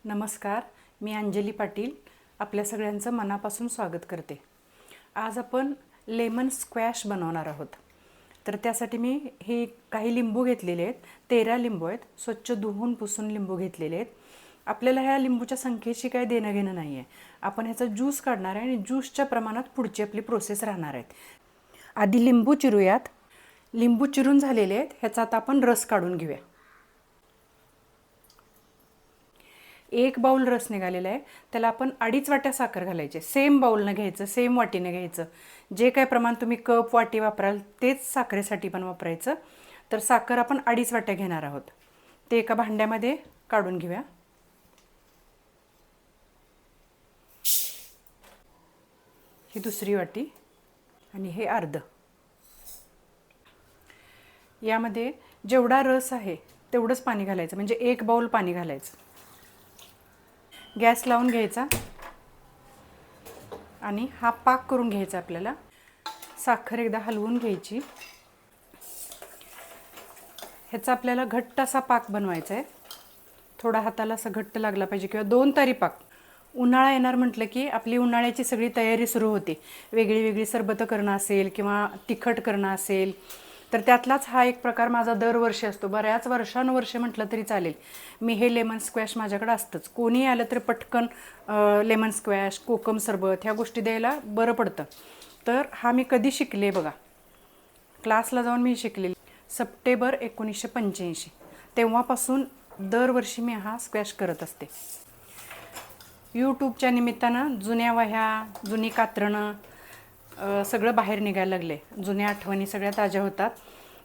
नमस्कार, मी अंजली पाटील आपल्या सगळ्यांचं मनापासून स्वागत करते. आज आपण लेमन स्क्वॅश बनवणार आहोत. तर त्यासाठी मी हे काही लिंबू घेतलेले आहेत. 13 लिंबू आहेत. स्वच्छ धुवून पुसून लिंबू घेतलेले आहेत. आपल्याला ह्या लिंबूच्या संख्येशी काही देणं घेणं नाही आहे. आपण ह्याचा ज्यूस काढणार आहे आणि ज्यूसच्या प्रमाणात पुढची आपली प्रोसेस राहणार आहेत. आधी लिंबू चिरूयात. लिंबू चिरून झालेले आहेत. ह्याचा आता आपण रस काढून घेऊया. 1 बाउल रस निघालेला आहे. त्याला आपण 2.5 वाट्या साखर घालायचे. सेम बाउलनं घ्यायचं, सेम वाटीनं घ्यायचं. जे काय प्रमाण तुम्ही कप वाटी वापराल तेच साखरेसाठी पण वापरायचं. तर साखर आपण 2.5 वाट्या घेणार आहोत. ते एका भांड्यामध्ये काढून घेऊया. ही दुसरी वाटी आणि हे अर्ध. यामध्ये जेवढा रस आहे तेवढंच पाणी घालायचं, म्हणजे 1 बाउल पाणी घालायचं. गॅस लावून घ्यायचा आणि हा पाक करून घ्यायचा. आपल्याला साखर एकदा हलवून घ्यायची. ह्याचा आपल्याला घट्ट असा पाक बनवायचा आहे. थोडा हाताला असा घट्ट लागला पाहिजे किंवा 2 तारी पाक. उन्हाळा येणार म्हटलं की आपली उन्हाळ्याची सगळी तयारी सुरू होते. वेगळी वेगळी सरबतं करणं असेल किंवा तिखट करणं असेल तर त्यातलाच हा एक प्रकार माझा दरवर्षी असतो. बऱ्याच वर्षानुवर्षे म्हटलं तरी चालेल. मी हे लेमन स्क्वॅश माझ्याकडे असतंच. कोणी आलं तर पटकन लेमन स्क्वॅश, कोकम सरबत ह्या गोष्टी द्यायला बरं पडतं. तर हा मी कधी शिकले बघा, क्लासला जाऊन मी शिकलेली. सप्टेंबर 1985 तेव्हापासून दरवर्षी मी हा स्क्वॅश करत असते. यूट्यूबच्या निमित्तानं जुन्या वह्या, जुनी कात्रणं सगळं बाहेर निघायला लागले. जुन्या आठवणी सगळ्या ताज्या होतात.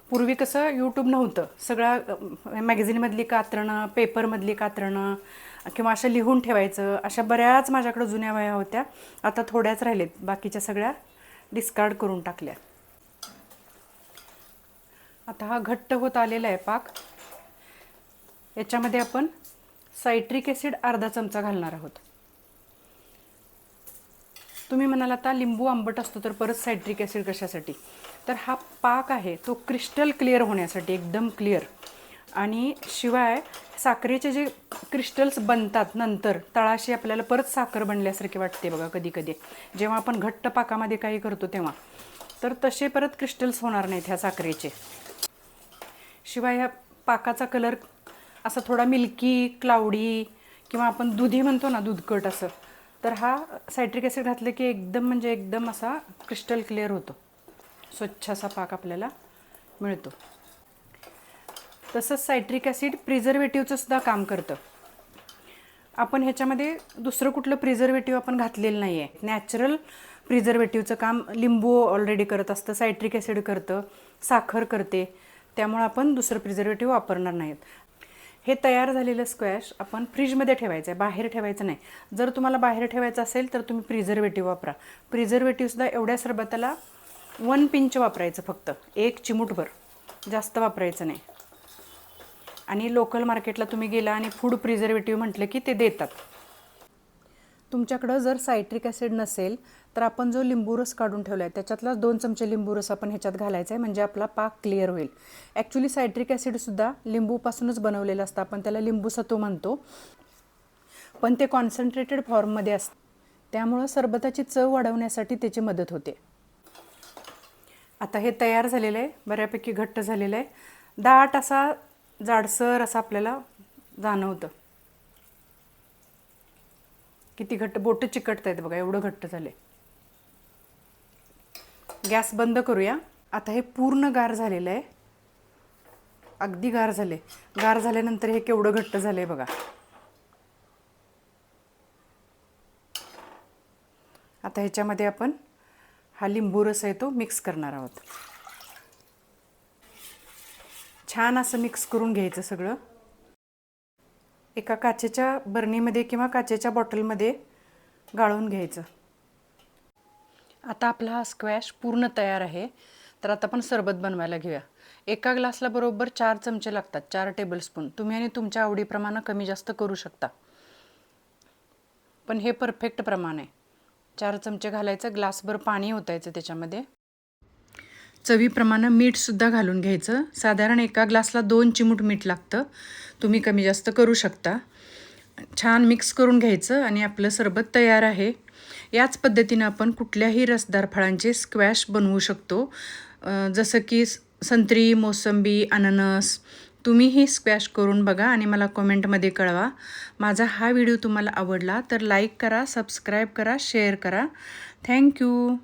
पूर्वी कसं यूट्यूब नव्हतं. सगळ्या मॅगझिनमधली कात्रणं, पेपरमधली कात्रणं किंवा अशा लिहून ठेवायचं. अशा बऱ्याच माझ्याकडं जुन्या वह्या होत्या. आता थोड्याच राहिलेत. बाकीच्या सगळ्या डिस्कार्ड करून टाकल्या. आता हा घट्ट होत आलेला आहे पाक. याच्यामध्ये आपण सायट्रिक ॲसिड अर्धा चमचा घालणार आहोत. तुम्ही म्हणाल आता लिंबू आंबट असतो तर परत सायट्रिक ॲसिड कशासाठी? तर हा पाक आहे तो क्रिस्टल क्लिअर होण्यासाठी, एकदम क्लिअर. आणि शिवाय साखरेचे जे क्रिस्टल्स बनतात नंतर तळाशी आपल्याला परत साखर बनल्यासारखी वाटते बघा कधी कधी, जेव्हा आपण घट्ट पाकामध्ये काही करतो तेव्हा. तर तसे परत क्रिस्टल्स होणार नाहीत ह्या साखरेचे. शिवाय ह्या पाकाचा कलर असा थोडा मिल्की, क्लाउडी किंवा आपण दुधी म्हणतो ना, दूधकट असं. तर हा सायट्रिक ॲसिड घातलं की एकदम म्हणजे एकदम असा क्रिस्टल क्लिअर होतो. स्वच्छ असा पाक आपल्याला मिळतो. तसंच सायट्रिक ॲसिड प्रिझर्वेटिव्हचं सुद्धा काम करतं. आपण ह्याच्यामध्ये दुसरं कुठलं प्रिझर्वेटिव्ह आपण घातलेलं नाही आहे. नॅचरल प्रिझर्वेटिव्हचं काम लिंबू ऑलरेडी करत असतं, सायट्रिक ॲसिड करतं, साखर करते. त्यामुळे आपण दुसरं प्रिझर्वेटिव्ह वापरणार नाहीत. हे तयार झालेलं स्क्वॅश आपण फ्रीजमध्ये ठेवायचं आहे, बाहेर ठेवायचं नाही. जर तुम्हाला बाहेर ठेवायचं असेल तर तुम्ही प्रिझर्वेटिव्ह वापरा. प्रिझर्वेटिव्हसुद्धा एवढ्या सरबताला 1 पिंच वापरायचं, फक्त 1 चिमूटभर, जास्त वापरायचं नाही. आणि लोकल मार्केटला तुम्ही गेला आणि फूड प्रिझर्वेटिव्ह म्हटलं की ते देतात. तुमच्याकडं जर सायट्रिक ॲसिड नसेल तर आपण जो लिंबू रस काढून ठेवला आहे त्याच्यातला 2 चमचे लिंबू रस आपण ह्याच्यात घालायचा आहे, म्हणजे आपला पाक क्लिअर होईल. ॲक्च्युली सायट्रिक ॲसिडसुद्धा लिंबूपासूनच बनवलेलं असतं. आपण त्याला लिंबू सत्व म्हणतो, पण ते कॉन्सन्ट्रेटेड फॉर्ममध्ये असतं. त्यामुळं सरबताची चव वाढवण्यासाठी त्याची मदत होते. आता हे तयार झालेलं आहे, बऱ्यापैकी घट्ट झालेलं आहे. दाट असा जाडसर असं आपल्याला जाणवतं. किती घट्ट, बोटं चिकटत आहेत बघा, एवढं घट्ट झाले. गॅस बंद करूया. आता हे पूर्ण गार झालेलं आहे, अगदी गार झाले. गार झाल्यानंतर हे केवढं घट्ट झालंय बघा. आता ह्याच्यामध्ये आपण हा लिंबू रस आहे तो मिक्स करणार आहोत. छान असं मिक्स करून घ्यायचं सगळं. एका काचेच्या बरणीमध्ये किंवा काचेच्या बॉटलमध्ये गाळून घ्यायचं. आता आपला हा स्क्वॅश पूर्ण तयार आहे. तर आता आपण सरबत बनवायला घेऊया. एका ग्लासला बरोबर 4 चमचे लागतात, 4 टेबलस्पून. तुम्ही आणि तुमच्या आवडीप्रमाणे कमी जास्त करू शकता, पण हे परफेक्ट प्रमाण आहे. 4 चमचे घालायचं, ग्लासभर पाणी ओतायचं त्याच्यामध्ये. चवीप्रमाणे मीठसुद्धा घालून घ्यायचं. साधारण एका ग्लासला 2 चिमूट मीठ लागतं. तुम्ही कमी जास्त करू शकता. छान मिक्स करून घ्यायचं आणि आपलं सरबत तयार आहे. याच पद्धतीनं आपण कुठल्याही रसदार फळांचे स्क्वॅश बनवू शकतो. जसं की संत्री, मोसंबी, अननस. तुम्हीही स्क्वॅश करून बघा आणि मला कमेंटमध्ये कळवा. माझा हा व्हिडिओ तुम्हाला आवडला तर लाईक करा, सबस्क्राईब करा, शेअर करा. थँक्यू.